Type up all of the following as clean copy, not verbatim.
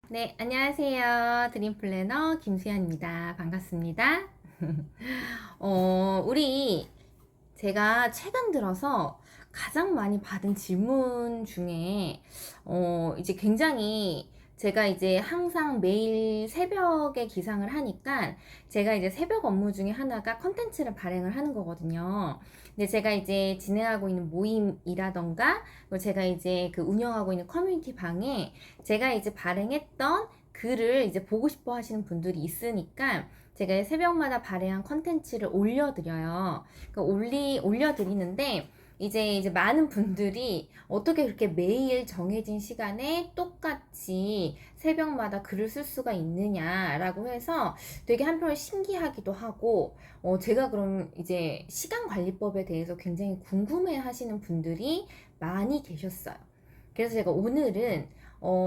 네, 안녕하세요. 드림 플래너 김수현입니다. 반갑습니다. 우리 제가 최근 들어서 가장 많이 받은 질문 중에 이제 굉장히 제가 이제 항상 매일 새벽에 기상을 하니까 제가 이제 새벽 업무 중에 하나가 컨텐츠를 발행을 하는 거거든요. 근데 제가 이제 진행하고 있는 모임이라던가 제가 이제 그 운영하고 있는 커뮤니티 방에 제가 이제 발행했던 글을 이제 보고 싶어 하시는 분들이 있으니까 제가 새벽마다 발행한 컨텐츠를 올려드려요. 올려드리는데, 이제 많은 분들이 어떻게 그렇게 매일 정해진 시간에 똑같이 새벽마다 글을 쓸 수가 있느냐라고 해서 되게 한편으로 신기하기도 하고, 제가 그럼 이제 시간 관리법에 대해서 굉장히 궁금해 하시는 분들이 많이 계셨어요. 그래서 제가 오늘은,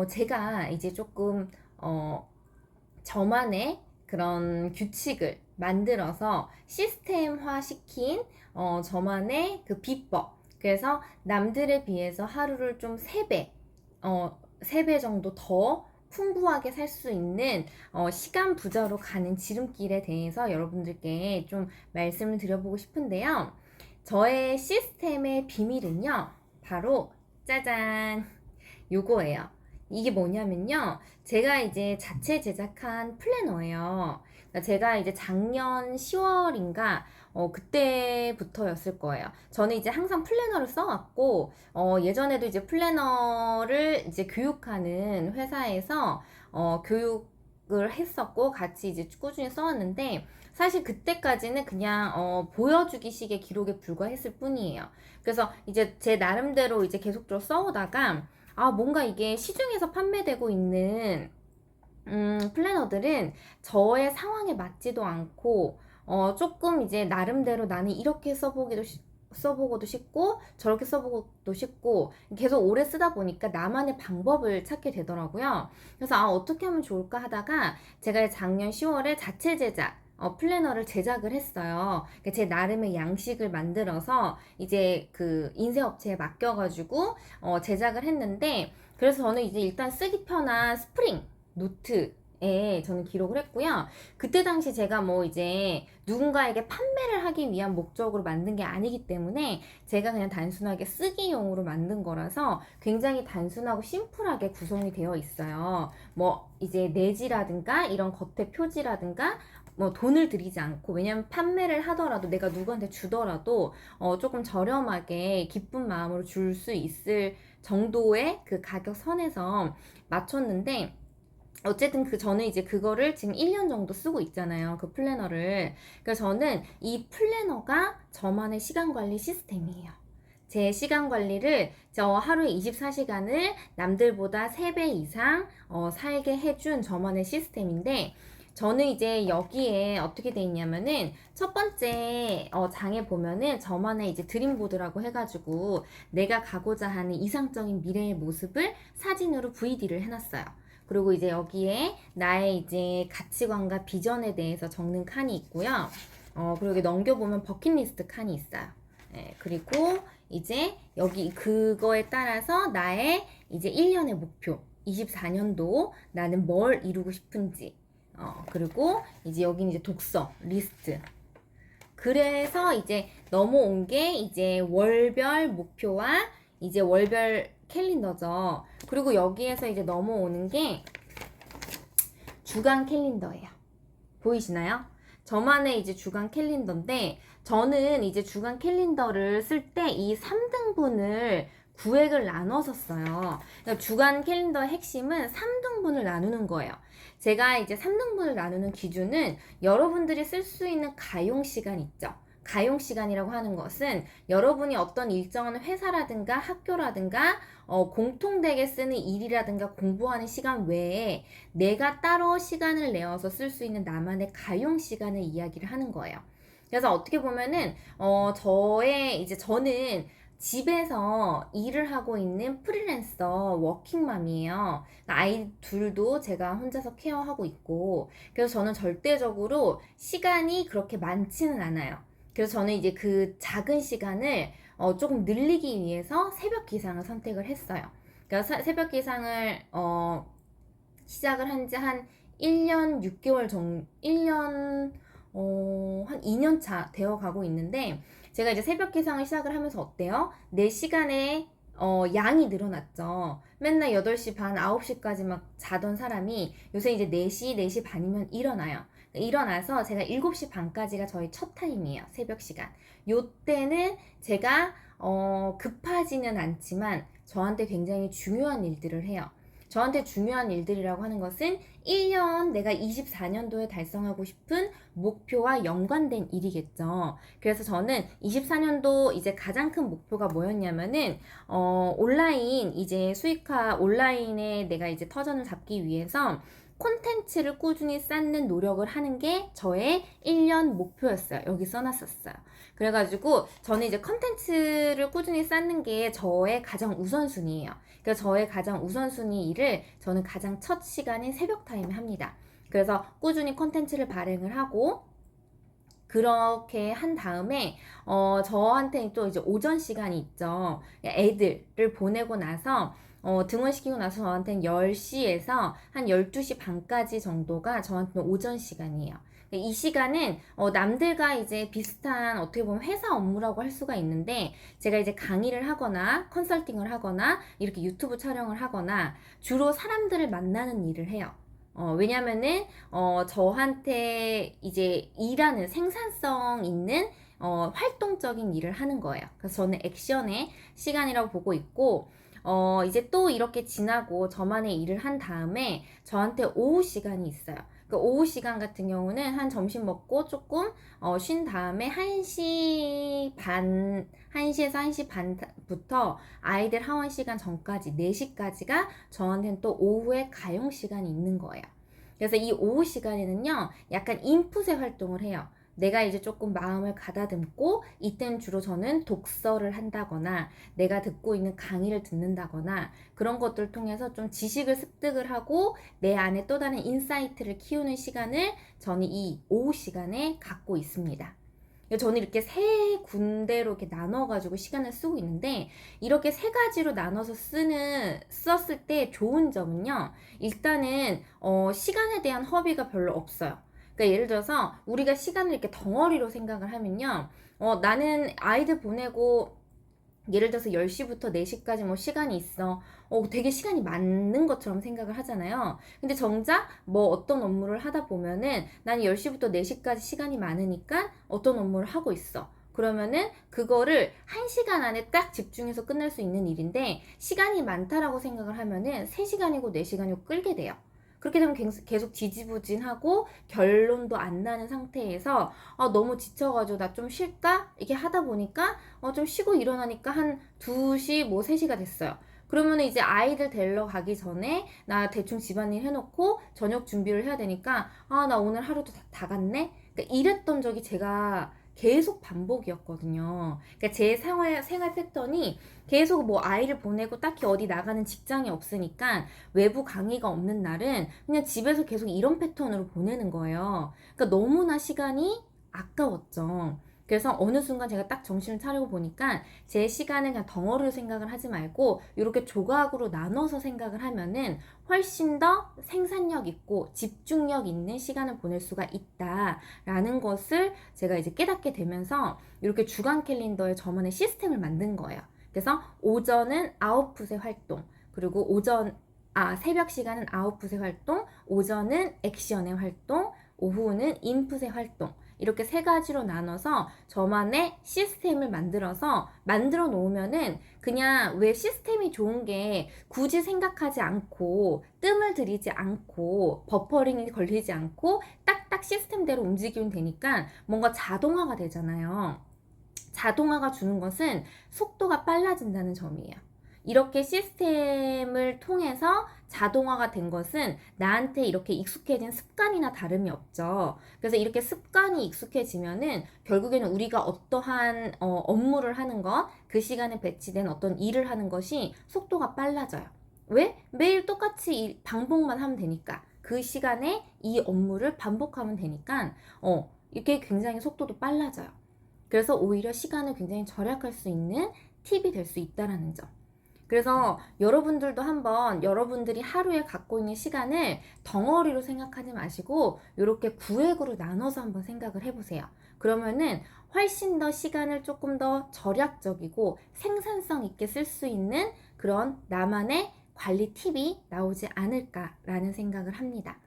제가 이제 조금, 저만의 그런 규칙을 만들어서 시스템화 시킨 저만의 그 비법. 그래서 남들에 비해서 하루를 좀 3배, 3배 정도 더 풍부하게 살 수 있는 시간 부자로 가는 지름길에 대해서 여러분들께 좀 말씀을 드려보고 싶은데요. 저의 시스템의 비밀은요, 바로 짜잔! 요거예요. 이게 뭐냐면요. 제가 이제 자체 제작한 플래너예요. 그러니까 제가 이제 작년 10월인가 그때부터였을 거예요. 저는 이제 항상 플래너를 써왔고 예전에도 이제 플래너를 이제 교육하는 회사에서 교육을 했었고 같이 이제 꾸준히 써왔는데 사실 그때까지는 그냥 보여주기 식의 기록에 불과했을 뿐이에요. 그래서 이제 제 나름대로 이제 계속적으로 써오다가 뭔가 이게 시중에서 판매되고 있는 플래너들은 저의 상황에 맞지도 않고 조금 이제 나름대로 나는 이렇게 써보고도 싶고 저렇게 써보고도 싶고 계속 오래 쓰다 보니까 나만의 방법을 찾게 되더라고요. 그래서 어떻게 하면 좋을까 하다가 제가 작년 10월에 자체 제작 플래너를 제작을 했어요. 그러니까 제 나름의 양식을 만들어서 이제 그 인쇄업체에 맡겨가지고 제작을 했는데 그래서 저는 이제 일단 쓰기 편한 스프링 노트에 저는 기록을 했고요. 그때 당시 제가 뭐 이제 누군가에게 판매를 하기 위한 목적으로 만든 게 아니기 때문에 제가 그냥 단순하게 쓰기용으로 만든 거라서 굉장히 단순하고 심플하게 구성이 되어 있어요. 뭐 이제 내지라든가 이런 겉에 표지라든가 뭐 돈을 들이지 않고 왜냐면 판매를 하더라도 내가 누구한테 주더라도 조금 저렴하게 기쁜 마음으로 줄 수 있을 정도의 그 가격 선에서 맞췄는데 어쨌든 저는 이제 그거를 지금 1년 정도 쓰고 있잖아요. 그 플래너를. 그래서 저는 이 플래너가 저만의 시간 관리 시스템이에요. 제 시간 관리를 저 하루에 24시간을 남들보다 3배 이상 살게 해준 저만의 시스템인데 저는 이제 여기에 어떻게 돼 있냐면은 첫 번째 장에 보면은 저만의 이제 드림보드라고 해가지고 내가 가고자 하는 이상적인 미래의 모습을 사진으로 VD를 해놨어요. 그리고 이제 여기에 나의 이제 가치관과 비전에 대해서 적는 칸이 있고요. 그리고 여기 넘겨보면 버킷리스트 칸이 있어요. 그리고 이제 여기 그거에 따라서 나의 이제 1년의 목표, 24년도 나는 뭘 이루고 싶은지, 그리고 이제 여기는 이제 독서 리스트. 그래서 이제 넘어온 게 이제 월별 목표와 이제 월별 캘린더죠. 그리고 여기에서 이제 넘어오는 게 주간 캘린더예요. 보이시나요? 저만의 이제 주간 캘린더인데 저는 이제 주간 캘린더를 쓸 때 이 3등분을 구획을 나눠서 써요. 그러니까 주간 캘린더의 핵심은 3등분을 나누는 거예요. 제가 이제 3등분을 나누는 기준은 여러분들이 쓸 수 있는 가용 시간 있죠. 가용 시간이라고 하는 것은 여러분이 어떤 일정한 회사라든가 학교라든가 공통되게 쓰는 일이라든가 공부하는 시간 외에 내가 따로 시간을 내어서 쓸 수 있는 나만의 가용 시간을 이야기를 하는 거예요. 그래서 어떻게 보면은 저는 집에서 일을 하고 있는 프리랜서 워킹맘이에요. 아이 둘도 제가 혼자서 케어하고 있고 그래서 저는 절대적으로 시간이 그렇게 많지는 않아요. 그래서 저는 이제 그 작은 시간을 조금 늘리기 위해서 새벽 기상을 선택을 했어요. 그래서 새벽 기상을 시작을 한 지 한 1년 6개월 정도, 1년, 한 2년 차 되어 가고 있는데, 제가 이제 새벽 기상을 시작을 하면서 어때요? 내 시간에 양이 늘어났죠. 맨날 8시 반, 9시까지 막 자던 사람이 요새 이제 4시, 4시 반이면 일어나요. 일어나서 제가 7시 반까지가 저희 첫 타임이에요. 새벽 시간. 요때는 제가 급하지는 않지만 저한테 굉장히 중요한 일들을 해요. 저한테 중요한 일들이라고 하는 것은 1년 내가 24년도에 달성하고 싶은 목표와 연관된 일이겠죠. 그래서 저는 24년도 이제 가장 큰 목표가 뭐였냐면은, 온라인 이제 수익화, 온라인에 내가 이제 터전을 잡기 위해서 콘텐츠를 꾸준히 쌓는 노력을 하는 게 저의 1년 목표였어요. 여기 써놨었어요. 그래가지고 저는 이제 콘텐츠를 꾸준히 쌓는 게 저의 가장 우선순위예요. 그래서 저의 가장 우선순위 일을 저는 가장 첫 시간인 새벽 타임에 합니다. 그래서 꾸준히 콘텐츠를 발행을 하고, 그렇게 한 다음에 저한테 또 이제 오전 시간이 있죠. 애들을 보내고 나서 등원시키고 나서 저한테는 10시에서 한 12시 반까지 정도가 저한테는 오전 시간이에요. 이 시간은 남들과 이제 비슷한 어떻게 보면 회사 업무라고 할 수가 있는데, 제가 이제 강의를 하거나 컨설팅을 하거나 이렇게 유튜브 촬영을 하거나 주로 사람들을 만나는 일을 해요. 왜냐면은 저한테 이제 일하는 생산성 있는 활동적인 일을 하는 거예요. 그래서 저는 액션의 시간이라고 보고 있고, 이제 또 이렇게 지나고 저만의 일을 한 다음에 저한테 오후 시간이 있어요. 그 오후 시간 같은 경우는 한 점심 먹고 조금 쉰 다음에 1시 반, 1시에서 1시 반부터 아이들 하원 시간 전까지 4시까지가 저한테는 또 오후에 가용 시간이 있는 거예요. 그래서 이 오후 시간에는요, 약간 인풋의 활동을 해요. 내가 이제 조금 마음을 가다듬고, 이때는 주로 저는 독서를 한다거나 내가 듣고 있는 강의를 듣는다거나 그런 것들을 통해서 좀 지식을 습득을 하고 내 안에 또 다른 인사이트를 키우는 시간을 저는 이 오후 시간에 갖고 있습니다. 저는 이렇게 세 군데로 이렇게 나눠가지고 시간을 쓰고 있는데, 이렇게 세 가지로 나눠서 썼을 때 좋은 점은요, 일단은 시간에 대한 허비가 별로 없어요. 그러니까 예를 들어서 우리가 시간을 이렇게 덩어리로 생각을 하면요, 나는 아이들 보내고 예를 들어서 10시부터 4시까지 뭐 시간이 있어. 되게 시간이 많은 것처럼 생각을 하잖아요. 근데 정작 뭐 어떤 업무를 하다 보면은 난 10시부터 4시까지 시간이 많으니까 어떤 업무를 하고 있어. 그러면은 그거를 1시간 안에 딱 집중해서 끝낼 수 있는 일인데, 시간이 많다라고 생각을 하면은 3시간이고 4시간이고 끌게 돼요. 그렇게 되면 계속 지지부진하고 결론도 안 나는 상태에서 너무 지쳐가지고 나 좀 쉴까? 이렇게 하다 보니까 좀 쉬고 일어나니까 한 2시 뭐 3시가 됐어요. 그러면 이제 아이들 데리러 가기 전에 나 대충 집안일 해놓고 저녁 준비를 해야 되니까 나 오늘 하루도 다 갔네? 그러니까 이랬던 적이 제가 계속 반복이었거든요. 그러니까 제 생활 패턴이 계속 뭐 아이를 보내고 딱히 어디 나가는 직장이 없으니까 외부 강의가 없는 날은 그냥 집에서 계속 이런 패턴으로 보내는 거예요. 그러니까 너무나 시간이 아까웠죠. 그래서 어느 순간 제가 딱 정신을 차리고 보니까 제 시간을 그냥 덩어리로 생각을 하지 말고 이렇게 조각으로 나눠서 생각을 하면은 훨씬 더 생산력 있고 집중력 있는 시간을 보낼 수가 있다라는 것을 제가 이제 깨닫게 되면서 이렇게 주간 캘린더에 저만의 시스템을 만든 거예요. 그래서 오전은 아웃풋의 활동, 그리고 새벽 시간은 아웃풋의 활동, 오전은 액션의 활동, 오후는 인풋의 활동. 이렇게 세 가지로 나눠서 저만의 시스템을 만들어 놓으면은, 그냥 왜 시스템이 좋은 게 굳이 생각하지 않고 뜸을 들이지 않고 버퍼링이 걸리지 않고 딱딱 시스템대로 움직이면 되니까 뭔가 자동화가 되잖아요. 자동화가 주는 것은 속도가 빨라진다는 점이에요. 이렇게 시스템을 통해서 자동화가 된 것은 나한테 이렇게 익숙해진 습관이나 다름이 없죠. 그래서 이렇게 습관이 익숙해지면은 결국에는 우리가 어떠한 업무를 하는 것, 그 시간에 배치된 어떤 일을 하는 것이 속도가 빨라져요. 왜? 매일 똑같이 반복만 하면 되니까. 그 시간에 이 업무를 반복하면 되니까 이게 굉장히 속도도 빨라져요. 그래서 오히려 시간을 굉장히 절약할 수 있는 팁이 될 수 있다라는 점. 그래서 여러분들도 한번 여러분들이 하루에 갖고 있는 시간을 덩어리로 생각하지 마시고 이렇게 구획으로 나눠서 한번 생각을 해보세요. 그러면은 훨씬 더 시간을 조금 더 절약적이고 생산성 있게 쓸 수 있는 그런 나만의 관리 팁이 나오지 않을까라는 생각을 합니다.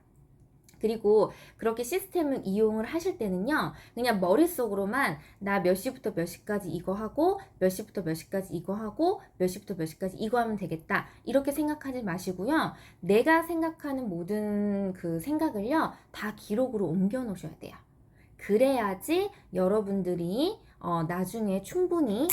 그리고 그렇게 시스템을 이용을 하실 때는요, 그냥 머릿속으로만 나 몇 시부터 몇 시까지 이거 하고, 몇 시부터 몇 시까지 이거 하고, 몇 시부터 몇 시까지 이거 하면 되겠다. 이렇게 생각하지 마시고요. 내가 생각하는 모든 그 생각을요, 다 기록으로 옮겨 놓으셔야 돼요. 그래야지 여러분들이 나중에 충분히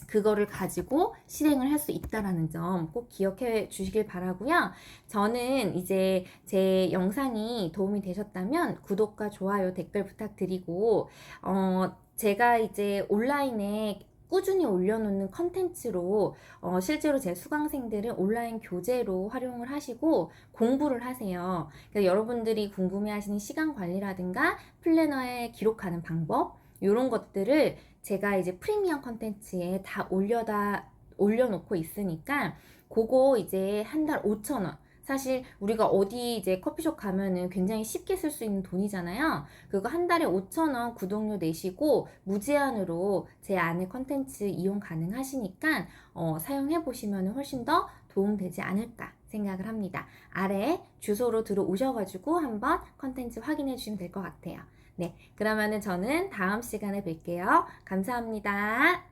그거를 가지고 실행을 할 수 있다라는 점 꼭 기억해 주시길 바라고요. 저는 이제 제 영상이 도움이 되셨다면 구독과 좋아요, 댓글 부탁드리고 제가 이제 온라인에 꾸준히 올려놓는 컨텐츠로 실제로 제 수강생들은 온라인 교재로 활용을 하시고 공부를 하세요. 그래서 여러분들이 궁금해하시는 시간 관리라든가 플래너에 기록하는 방법 이런 것들을 제가 이제 프리미엄 컨텐츠에 다 올려놓고 있으니까 그거 이제 한 달 5,000원. 사실 우리가 어디 이제 커피숍 가면은 굉장히 쉽게 쓸 수 있는 돈이잖아요. 그거 한 달에 5,000원 구독료 내시고 무제한으로 제 안에 컨텐츠 이용 가능하시니까 사용해 보시면 훨씬 더 도움되지 않을까 생각을 합니다. 아래 주소로 들어오셔가지고 한번 컨텐츠 확인해 주시면 될 것 같아요. 네, 그러면은 저는 다음 시간에 뵐게요. 감사합니다.